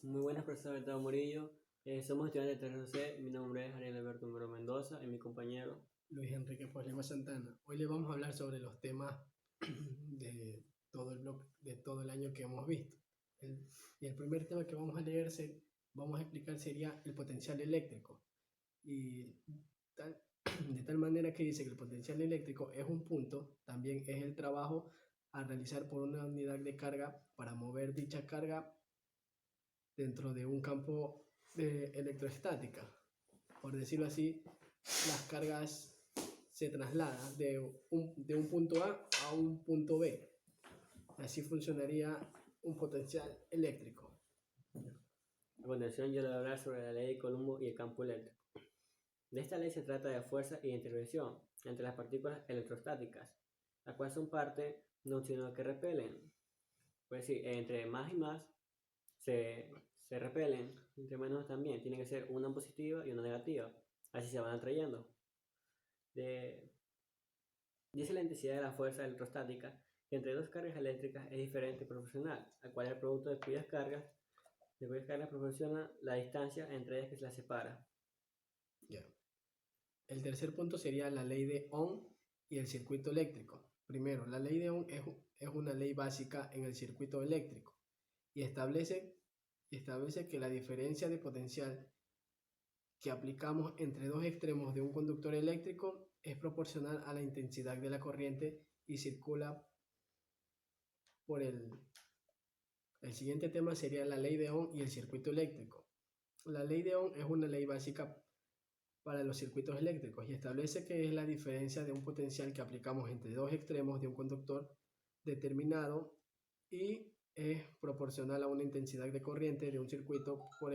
Muy buenas, profesor Gustavo Murillo. Somos estudiantes de tercero C. Mi nombre es Ariel Alberto Muro Mendoza y mi compañero Luis Enrique Lema Santana. Hoy le vamos a hablar sobre los temas de todo el bloque, de todo el año que hemos visto. Y el primer tema que vamos a leer, vamos a explicar, sería el potencial eléctrico. Y de tal manera que dice que el potencial eléctrico es un punto, también es el trabajo a realizar por una unidad de carga para mover dicha carga dentro de un campo de electroestática. Por decirlo así, las cargas se trasladan de un punto A un punto B. Así funcionaría un potencial eléctrico. A continuación yo le voy a hablar sobre la ley de Coulomb y el campo eléctrico. De esta ley se trata de fuerza y intervención entre las partículas electrostáticas, las cuales son parte de un signo que repelen. Pues sí, entre más y más se repelen, entre menos también. Tiene que ser una positiva y una negativa. Así se van atrayendo. Dice la intensidad de la fuerza electrostática que entre dos cargas eléctricas es diferente y proporcional, al cual el producto de cuyas cargas proporciona la distancia entre ellas que se las separa. Yeah. El tercer punto sería la ley de Ohm y el circuito eléctrico. Primero, la ley de Ohm es una ley básica en el circuito eléctrico y establece que la diferencia de potencial que aplicamos entre dos extremos de un conductor eléctrico es proporcional a la intensidad de la corriente y circula por el siguiente tema sería la ley de Ohm y el circuito eléctrico. La ley de Ohm es una ley básica para los circuitos eléctricos y establece que es la diferencia de un potencial que aplicamos entre dos extremos de un conductor determinado y es proporcional a una intensidad de corriente de un circuito por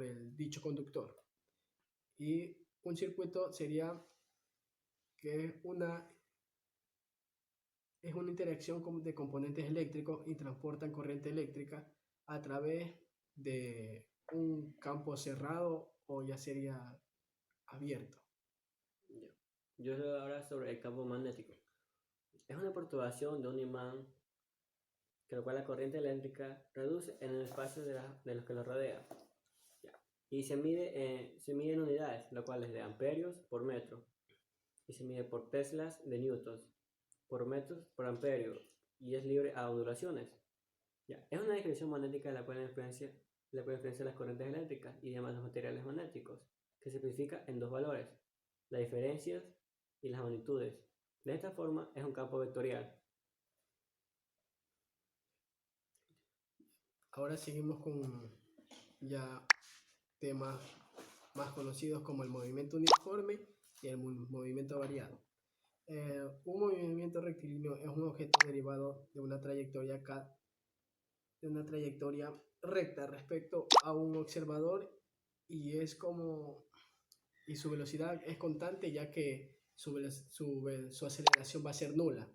el dicho conductor. Y un circuito sería que es una interacción de componentes eléctricos y transportan corriente eléctrica a través de un campo cerrado o ya sería abierto. Yo les voy a hablar sobre el campo magnético. Es una perturbación de un imán que lo cual la corriente eléctrica reduce en el espacio de los que lo rodea. Y se mide en unidades, lo cual es de amperios por metro. Y se mide por teslas de newtons por metros por amperio y es libre a ondulaciones. Es una descripción magnética de la cual influencia las corrientes eléctricas y demás los materiales magnéticos, que se especifica en dos valores, las diferencias y las magnitudes. De esta forma es un campo vectorial. Ahora seguimos con ya temas más conocidos como el movimiento uniforme y el movimiento variado. Un movimiento rectilíneo es un objeto derivado de una trayectoria recta respecto a un observador y su velocidad es constante, ya que su aceleración va a ser nula.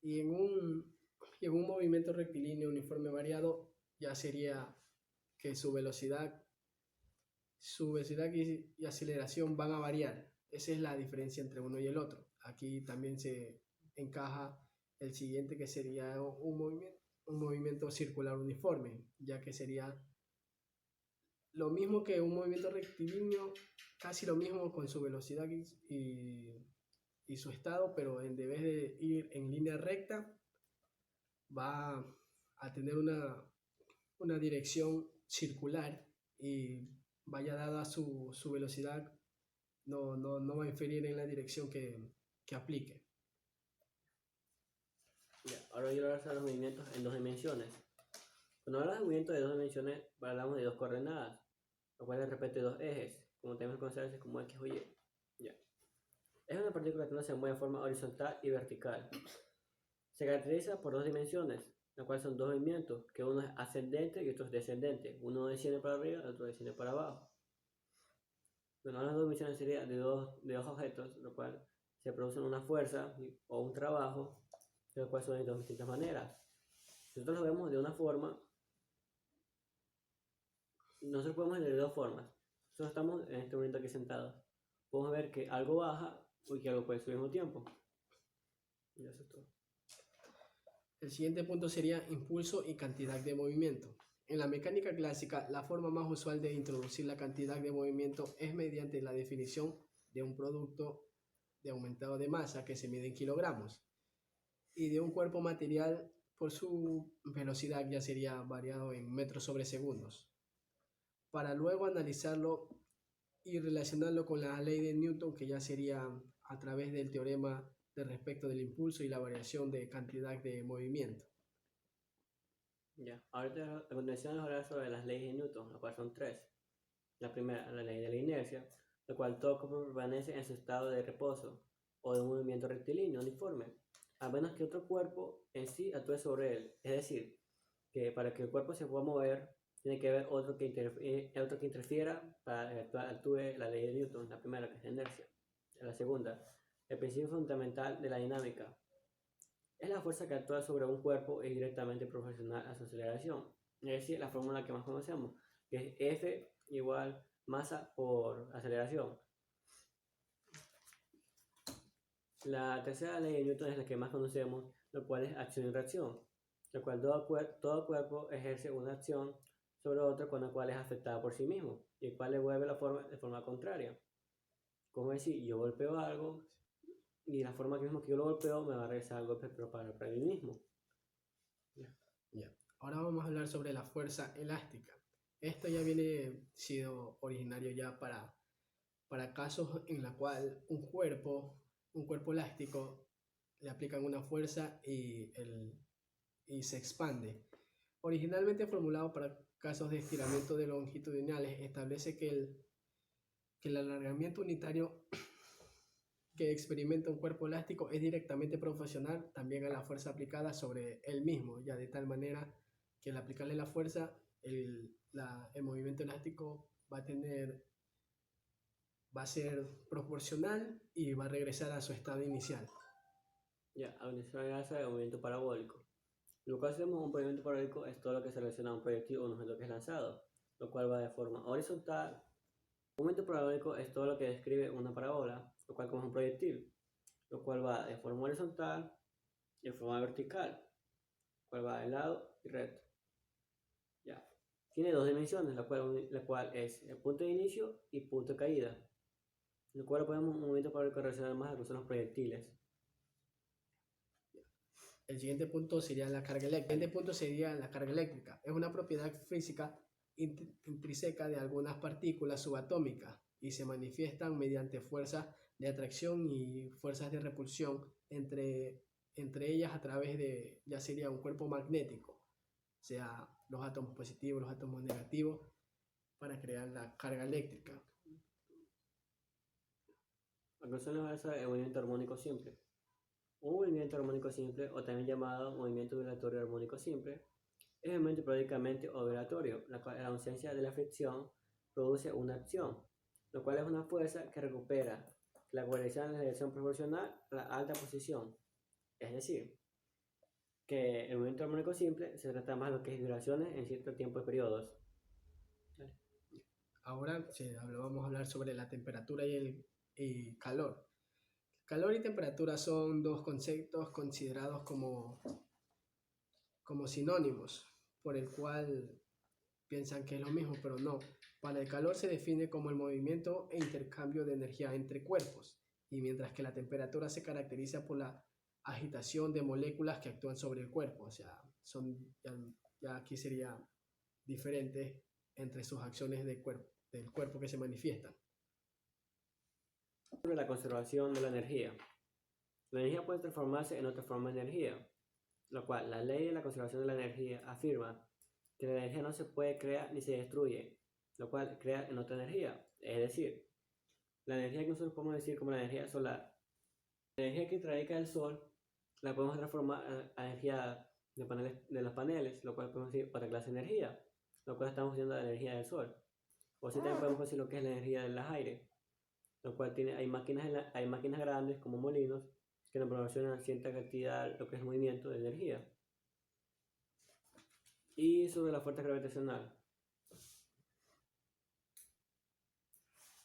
Y en un movimiento rectilíneo uniforme variado ya sería que su velocidad y aceleración van a variar. Esa es la diferencia entre uno y el otro. Aquí también se encaja el siguiente, que sería un movimiento circular uniforme, ya que sería lo mismo que un movimiento rectilíneo, casi lo mismo con su velocidad y su estado, pero en vez de ir en línea recta, va a tener una dirección circular y vaya dada su velocidad, no va a inferir en la dirección que aplique. Ahora yo voy a hablar de los movimientos en dos dimensiones. Cuando hablamos de movimientos de dos dimensiones, hablamos de dos coordenadas, lo cual repite dos ejes, como tenemos que conocerse como X o Y. Es una partícula que no se mueve de forma horizontal y vertical. Se caracteriza por dos dimensiones, las cuales son dos movimientos, que uno es ascendente y otro es descendente. Uno desciende para arriba y otro desciende para abajo. Bueno, las dos dimensiones serían de dos objetos, lo cual se produce una fuerza o un trabajo, lo cual son de dos distintas maneras. Nosotros lo vemos de una forma, nosotros podemos ver de dos formas. Nosotros estamos en este momento aquí sentados. Podemos ver que algo baja y que algo puede subir al mismo tiempo. Y eso es todo. El siguiente punto sería impulso y cantidad de movimiento. En la mecánica clásica, la forma más usual de introducir la cantidad de movimiento es mediante la definición de un producto de aumentado de masa que se mide en kilogramos y de un cuerpo material por su velocidad ya sería variado en metros sobre segundos, para luego analizarlo y relacionarlo con la ley de Newton, que ya sería a través del teorema de respecto del impulso y la variación de cantidad de movimiento. Ya. Ahorita a continuación vamos a hablar sobre las leyes de Newton, las cuales son tres. La primera, la ley de la inercia, la cual todo cuerpo permanece en su estado de reposo o de un movimiento rectilíneo uniforme, a menos que otro cuerpo en sí actúe sobre él. Es decir, que para que el cuerpo se pueda mover, tiene que haber otro que interfiera para que actúe la ley de Newton, la primera, que es la inercia. La segunda, el principio fundamental de la dinámica. Es la fuerza que actúa sobre un cuerpo y es directamente proporcional a su aceleración. Es decir, la fórmula que más conocemos, que es F igual masa por aceleración. La tercera ley de Newton es la que más conocemos, lo cual es acción y reacción, lo cual todo cuerpo ejerce una acción sobre otro con la cual es afectada por sí mismo y el cual le vuelve la forma de forma contraria. Como decir, yo golpeo algo y la forma que yo lo golpeo me va a regresar el golpe pero para mí mismo. Ya. Ahora vamos a hablar sobre la fuerza elástica. Esto ya viene sido originario ya para casos en la cual un cuerpo elástico le aplican una fuerza y se expande. Originalmente formulado para casos de estiramiento de longitudinales, establece que el alargamiento unitario que experimenta un cuerpo elástico es directamente proporcional también a la fuerza aplicada sobre él mismo, ya de tal manera que al aplicarle la fuerza, el movimiento elástico va a ser proporcional y va a regresar a su estado inicial. Ya, a veces se el movimiento parabólico. Lo que hacemos un movimiento parabólico es todo lo que se relaciona a un proyectil o un objeto que es lanzado, lo cual va de forma horizontal. Un movimiento parabólico es todo lo que describe una parábola, lo cual como es un proyectil, lo cual va de forma horizontal y de forma vertical, lo cual va de lado y recto. Ya. Tiene dos dimensiones, la cual es el punto de inicio y punto de caída, lo cual podemos un movimiento parabólico relacionado más a lo que son los proyectiles. El siguiente punto sería la carga eléctrica. Es una propiedad física intrínseca de algunas partículas subatómicas y se manifiestan mediante fuerzas de atracción y fuerzas de repulsión entre ellas a través de, ya sería un cuerpo magnético, o sea, los átomos positivos, los átomos negativos, para crear la carga eléctrica. A continuación vamos a ver el movimiento armónico simple. Un movimiento armónico simple, o también llamado movimiento vibratorio armónico simple, es un movimiento periódicamente oscilatorio, la cual en la ausencia de la fricción produce una acción, lo cual es una fuerza que recupera la corrección en la dirección proporcional a la alta posición. Es decir, que el movimiento armónico simple se trata más de lo que es vibraciones en cierto tiempo de periodos. Ahora vamos a hablar sobre la temperatura y el calor. Calor y temperatura son dos conceptos considerados como sinónimos, por el cual piensan que es lo mismo, pero no. Para el calor se define como el movimiento e intercambio de energía entre cuerpos, y mientras que la temperatura se caracteriza por la agitación de moléculas que actúan sobre el cuerpo, o sea, ya aquí sería diferente entre sus acciones del cuerpo que se manifiestan. Sobre la conservación de la energía. La energía puede transformarse en otra forma de energía, lo cual la ley de la conservación de la energía afirma que la energía no se puede crear ni se destruye, lo cual crea en otra energía. Es decir, la energía que nosotros podemos decir como la energía solar, la energía que radica del sol, la podemos transformar a energía de los paneles, lo cual podemos decir otra clase de energía, lo cual estamos usando la energía del sol. O si también podemos decir lo que es la energía del aire, lo cual hay máquinas grandes como molinos que nos proporcionan cierta cantidad, lo que es el movimiento de energía. Y sobre la fuerza gravitacional.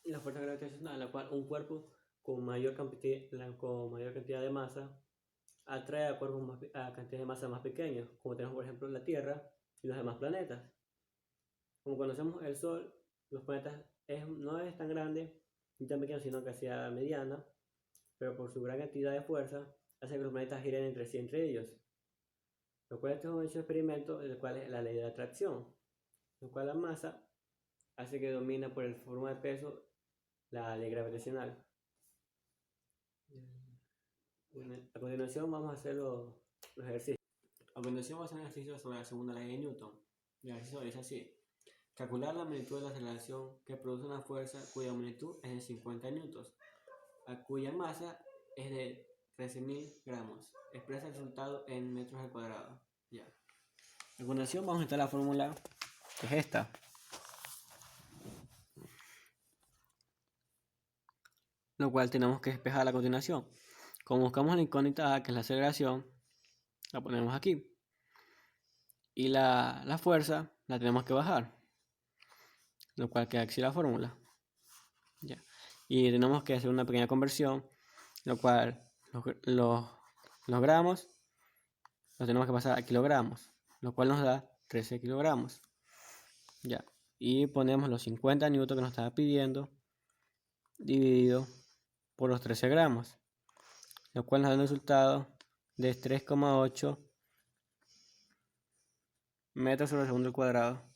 La fuerza gravitacional, la cual un cuerpo con mayor cantidad de masa atrae a cuerpos a cantidades de masa más pequeños, como tenemos por ejemplo la Tierra y los demás planetas. como conocemos el Sol, los planetas no es tan grande ni tan pequeño, sino que sea mediana, pero por su gran cantidad de fuerza hace que los planetas giren entre sí entre ellos. Lo cual este es un hecho experimento, el cual es la ley de la atracción, lo cual la masa hace que domina por el forma de peso la ley gravitacional. A continuación vamos a hacer los ejercicios. A continuación vamos a hacer un ejercicio sobre la segunda ley de Newton. El ejercicio dice así: calcular la magnitud de la aceleración que produce una fuerza cuya magnitud es de 50 newtons, a cuya masa es de 13.000 gramos. Expresa el resultado en metros al cuadrado. Ya. A continuación vamos a necesitar la fórmula, que es esta. Lo cual tenemos que despejar a continuación. Como buscamos la incógnita A, que es la aceleración, la ponemos aquí. Y la fuerza la tenemos que bajar. Lo cual queda aquí la fórmula. Ya. Y tenemos que hacer una pequeña conversión, lo cual los gramos los tenemos que pasar a kilogramos, lo cual nos da 13 kilogramos. Ya. Y ponemos los 50 newton que nos estaba pidiendo dividido por los 13 gramos, lo cual nos da un resultado de 3,8 metros sobre segundo al cuadrado.